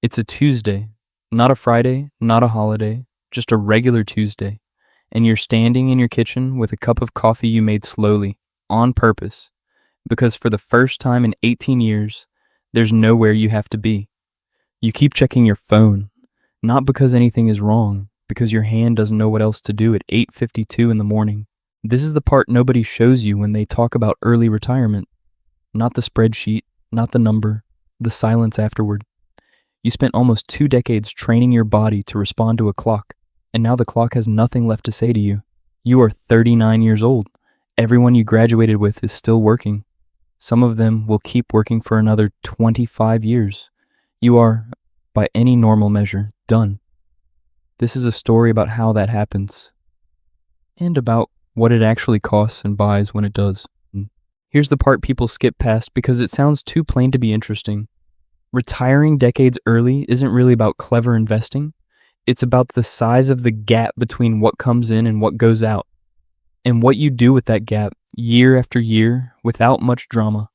It's a Tuesday, not a Friday, not a holiday, just a regular Tuesday, and you're standing in your kitchen with a cup of coffee you made slowly, on purpose, because for the first time in 18 years, there's nowhere you have to be. You keep checking your phone, not because anything is wrong, because your hand doesn't know what else to do at 8:52 in the morning. This is the part nobody shows you when they talk about early retirement. Not the spreadsheet, not the number, the silence afterward. You spent almost 2 decades training your body to respond to a clock, and now the clock has nothing left to say to you. You are 39 years old. Everyone you graduated with is still working. Some of them will keep working for another 25 years. You are, by any normal measure, done. This is a story about how that happens, and about what it actually costs and buys when it does. Here's the part people skip past because it sounds too plain to be interesting. Retiring decades early isn't really about clever investing. It's about the size of the gap between what comes in and what goes out, and what you do with that gap year after year without much drama.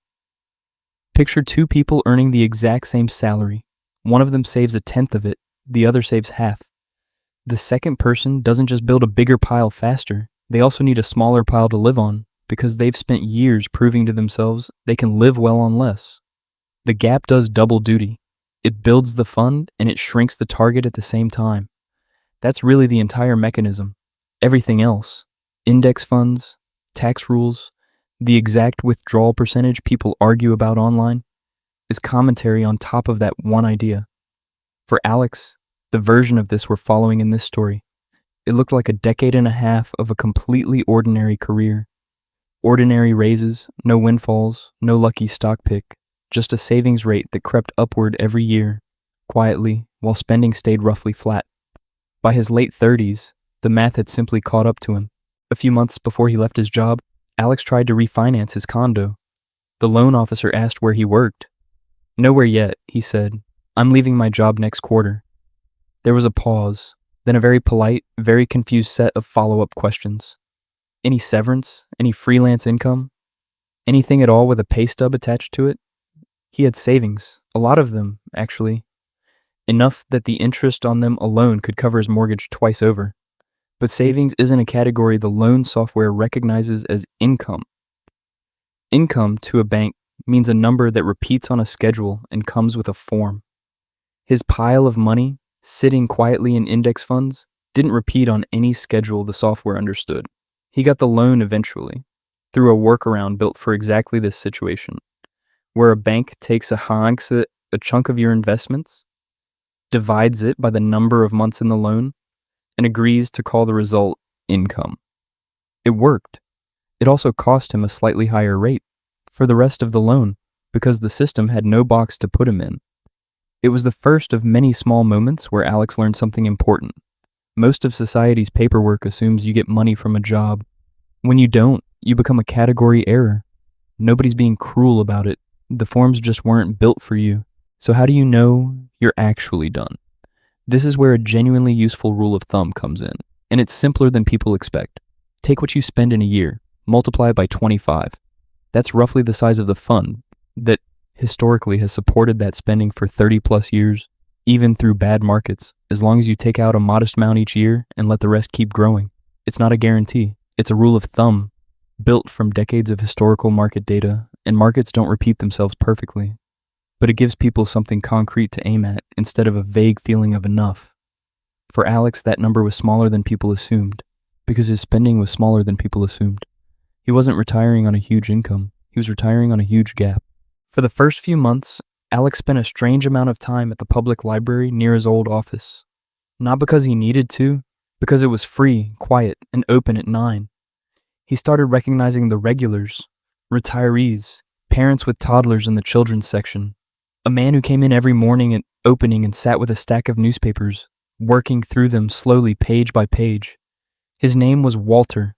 Picture two people earning the exact same salary. One of them saves a tenth of it, the other saves half. The second person doesn't just build a bigger pile faster, they also need a smaller pile to live on, because they've spent years proving to themselves they can live well on less. The gap does double duty. It builds the fund and it shrinks the target at the same time. That's really the entire mechanism. Everything else, index funds, tax rules, the exact withdrawal percentage people argue about online, is commentary on top of that one idea. For Alex, the version of this we're following in this story, it looked like a decade and a half of a completely ordinary career. Ordinary raises, no windfalls, no lucky stock pick, just a savings rate that crept upward every year, quietly, while spending stayed roughly flat. By his late 30s, the math had simply caught up to him. A few months before he left his job, Alex tried to refinance his condo. The loan officer asked where he worked. "Nowhere yet," he said. "I'm leaving my job next quarter." There was a pause, then a very polite, very confused set of follow-up questions. Any severance? Any freelance income? Anything at all with a pay stub attached to it? He had savings, a lot of them, actually. Enough that the interest on them alone could cover his mortgage twice over. But savings isn't a category the loan software recognizes as income. Income to a bank means a number that repeats on a schedule and comes with a form. His pile of money, sitting quietly in index funds, didn't repeat on any schedule the software understood. He got the loan eventually, through a workaround built for exactly this situation, where a bank takes a chunk of your investments, divides it by the number of months in the loan, and agrees to call the result income. It worked. It also cost him a slightly higher rate for the rest of the loan because the system had no box to put him in. It was the first of many small moments where Alex learned something important. Most of society's paperwork assumes you get money from a job. When you don't, you become a category error. Nobody's being cruel about it. The forms just weren't built for you. So how do you know you're actually done? This is where a genuinely useful rule of thumb comes in, and it's simpler than people expect. Take what you spend in a year, multiply it by 25. That's roughly the size of the fund that historically has supported that spending for 30 plus years, even through bad markets, as long as you take out a modest amount each year and let the rest keep growing. It's not a guarantee. It's a rule of thumb built from decades of historical market data, and markets don't repeat themselves perfectly. But it gives people something concrete to aim at instead of a vague feeling of enough. For Alex, that number was smaller than people assumed, because his spending was smaller than people assumed. He wasn't retiring on a huge income. He was retiring on a huge gap. For the first few months, Alex spent a strange amount of time at the public library near his old office. Not because he needed to, because it was free, quiet, and open at 9. He started recognizing the regulars, retirees, parents with toddlers in the children's section. A man who came in every morning at opening and sat with a stack of newspapers, working through them slowly page by page. His name was Walter,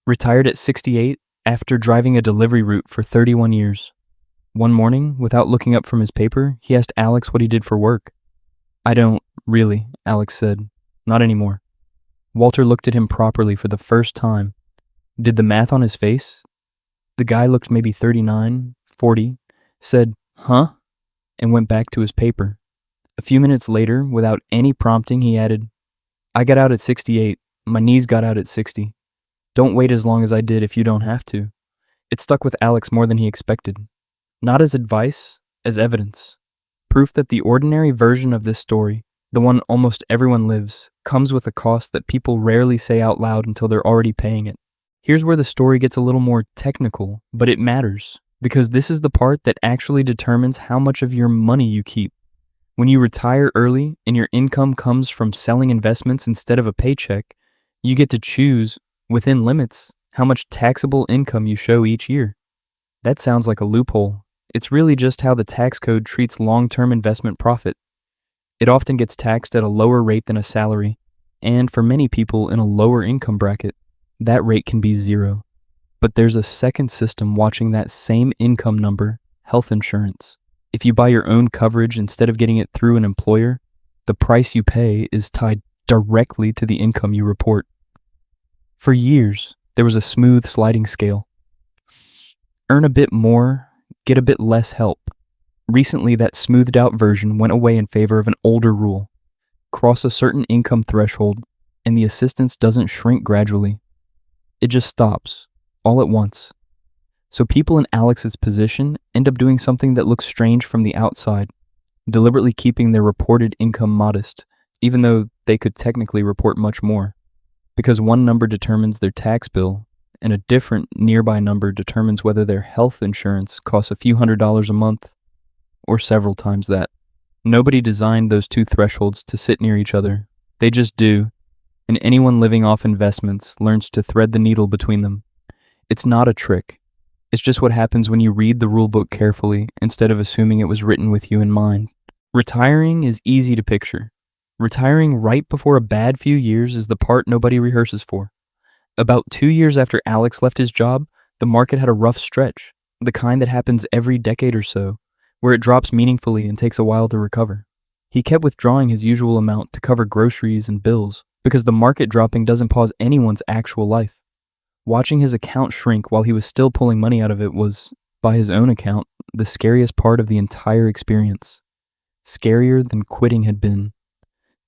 retired at 68 after driving a delivery route for 31 years. One morning, without looking up from his paper, he asked Alex what he did for work. "I don't, really," Alex said. "Not anymore." Walter looked at him properly for the first time. Did the math on his face? The guy looked maybe 39, 40, said, "Huh?" and went back to his paper. A few minutes later, without any prompting, he added, "I got out at 68. My knees got out at 60. Don't wait as long as I did if you don't have to." It stuck with Alex more than he expected. Not as advice, as evidence. Proof that the ordinary version of this story, the one almost everyone lives, comes with a cost that people rarely say out loud until they're already paying it. Here's where the story gets a little more technical, but it matters, because this is the part that actually determines how much of your money you keep. When you retire early and your income comes from selling investments instead of a paycheck, you get to choose, within limits, how much taxable income you show each year. That sounds like a loophole. It's really just how the tax code treats long-term investment profit. It often gets taxed at a lower rate than a salary, and for many people in a lower income bracket, that rate can be 0. But there's a second system watching that same income number, health insurance. If you buy your own coverage instead of getting it through an employer, the price you pay is tied directly to the income you report. For years, there was a smooth sliding scale. Earn a bit more, get a bit less help. Recently, that smoothed out version went away in favor of an older rule. Cross a certain income threshold, and the assistance doesn't shrink gradually. It just stops, all at once. So people in Alex's position end up doing something that looks strange from the outside, deliberately keeping their reported income modest, even though they could technically report much more. Because one number determines their tax bill, and a different nearby number determines whether their health insurance costs a few $100s a month, or several times that. Nobody designed those two thresholds to sit near each other. They just do, and anyone living off investments learns to thread the needle between them. It's not a trick. It's just what happens when you read the rulebook carefully instead of assuming it was written with you in mind. Retiring is easy to picture. Retiring right before a bad few years is the part nobody rehearses for. About 2 years after Alex left his job, the market had a rough stretch, the kind that happens every decade or so, where it drops meaningfully and takes a while to recover. He kept withdrawing his usual amount to cover groceries and bills, because the market dropping doesn't pause anyone's actual life. Watching his account shrink while he was still pulling money out of it was, by his own account, the scariest part of the entire experience. Scarier than quitting had been.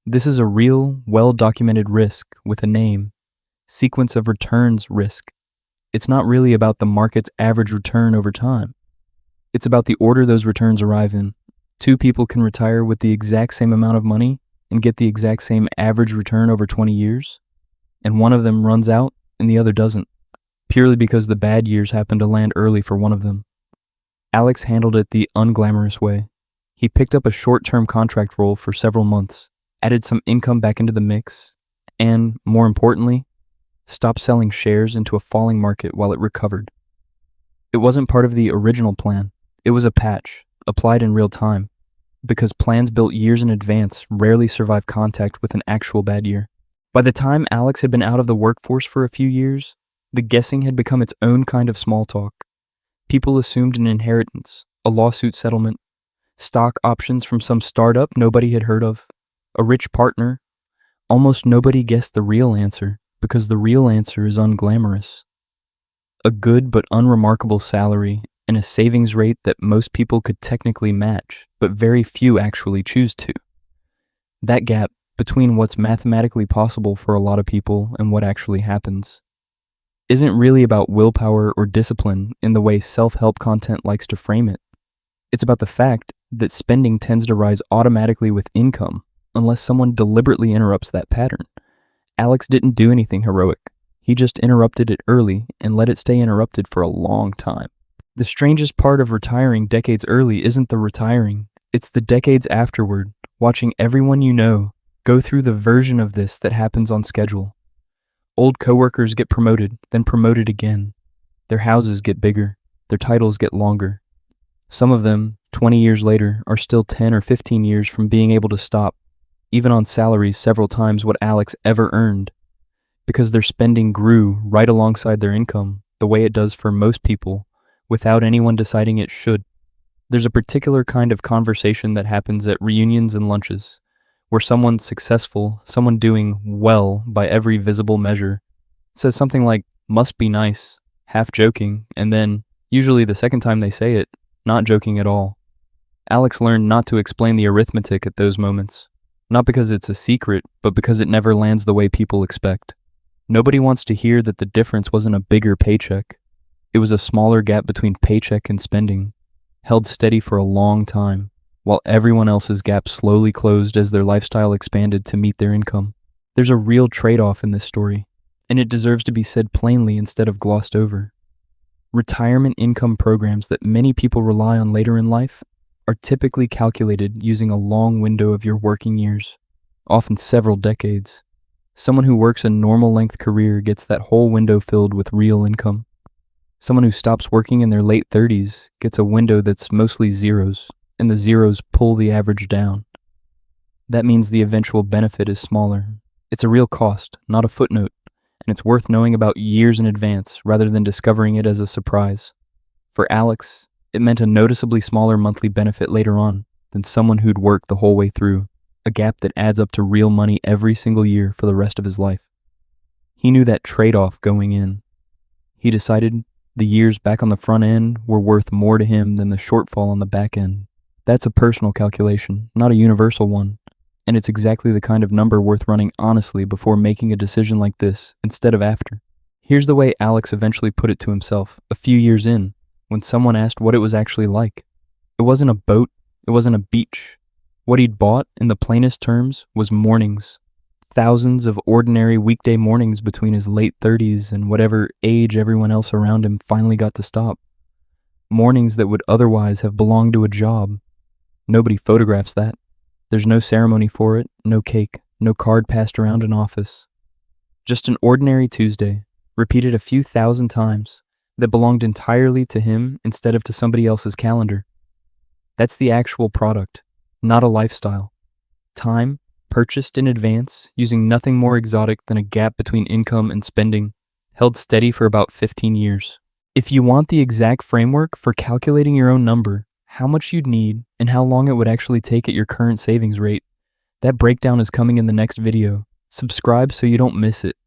This is a real, well-documented risk with a name. Sequence of returns risk. It's not really about the market's average return over time. It's about the order those returns arrive in. 2 people can retire with the exact same amount of money and get the exact same average return over 20 years, and one of them runs out and the other doesn't, purely because the bad years happen to land early for one of them. Alex handled it the unglamorous way. He picked up a short-term contract role for several months, added some income back into the mix, and, more importantly, stopped selling shares into a falling market while it recovered. It wasn't part of the original plan. It was a patch, applied in real time, because plans built years in advance rarely survive contact with an actual bad year. By the time Alex had been out of the workforce for a few years, the guessing had become its own kind of small talk. People assumed an inheritance, a lawsuit settlement, stock options from some startup nobody had heard of, a rich partner. Almost nobody guessed the real answer, because the real answer is unglamorous. A good but unremarkable salary and a savings rate that most people could technically match, but very few actually choose to. That gap between what's mathematically possible for a lot of people and what actually happens isn't really about willpower or discipline in the way self-help content likes to frame it. It's about the fact that spending tends to rise automatically with income unless someone deliberately interrupts that pattern. Alex didn't do anything heroic. He just interrupted it early and let it stay interrupted for a long time. The strangest part of retiring decades early isn't the retiring. It's the decades afterward, watching everyone you know go through the version of this that happens on schedule. Old coworkers get promoted, then promoted again. Their houses get bigger. Their titles get longer. Some of them, 20 years later, are still 10 or 15 years from being able to stop, even on salaries several times what Alex ever earned, because their spending grew right alongside their income, the way it does for most people, without anyone deciding it should. There's a particular kind of conversation that happens at reunions and lunches, where someone successful, someone doing well by every visible measure, says something like, "must be nice," half joking, and then, usually the second time they say it, not joking at all. Alex learned not to explain the arithmetic at those moments. Not because it's a secret, but because it never lands the way people expect. Nobody wants to hear that the difference wasn't a bigger paycheck. It was a smaller gap between paycheck and spending, held steady for a long time, while everyone else's gap slowly closed as their lifestyle expanded to meet their income. There's a real trade-off in this story, and it deserves to be said plainly instead of glossed over. Retirement income programs that many people rely on later in life are typically calculated using a long window of your working years, often several decades. Someone who works a normal length career gets that whole window filled with real income. Someone who stops working in their late 30s gets a window that's mostly zeros, and the zeros pull the average down. That means the eventual benefit is smaller. It's a real cost, not a footnote, and it's worth knowing about years in advance rather than discovering it as a surprise. For Alex, it meant a noticeably smaller monthly benefit later on than someone who'd worked the whole way through, a gap that adds up to real money every single year for the rest of his life. He knew that trade-off going in. He decided the years back on the front end were worth more to him than the shortfall on the back end. That's a personal calculation, not a universal one, and it's exactly the kind of number worth running honestly before making a decision like this instead of after. Here's the way Alex eventually put it to himself a few years in, when someone asked what it was actually like. It wasn't a boat, it wasn't a beach. What he'd bought, in the plainest terms, was mornings. Thousands of ordinary weekday mornings between his late 30s and whatever age everyone else around him finally got to stop. Mornings that would otherwise have belonged to a job. Nobody photographs that. There's no ceremony for it, no cake, no card passed around an office. Just an ordinary Tuesday, repeated a few thousand times, that belonged entirely to him instead of to somebody else's calendar. That's the actual product, not a lifestyle. Time, purchased in advance, using nothing more exotic than a gap between income and spending, held steady for about 15 years. If you want the exact framework for calculating your own number, how much you'd need, and how long it would actually take at your current savings rate, that breakdown is coming in the next video. Subscribe so you don't miss it.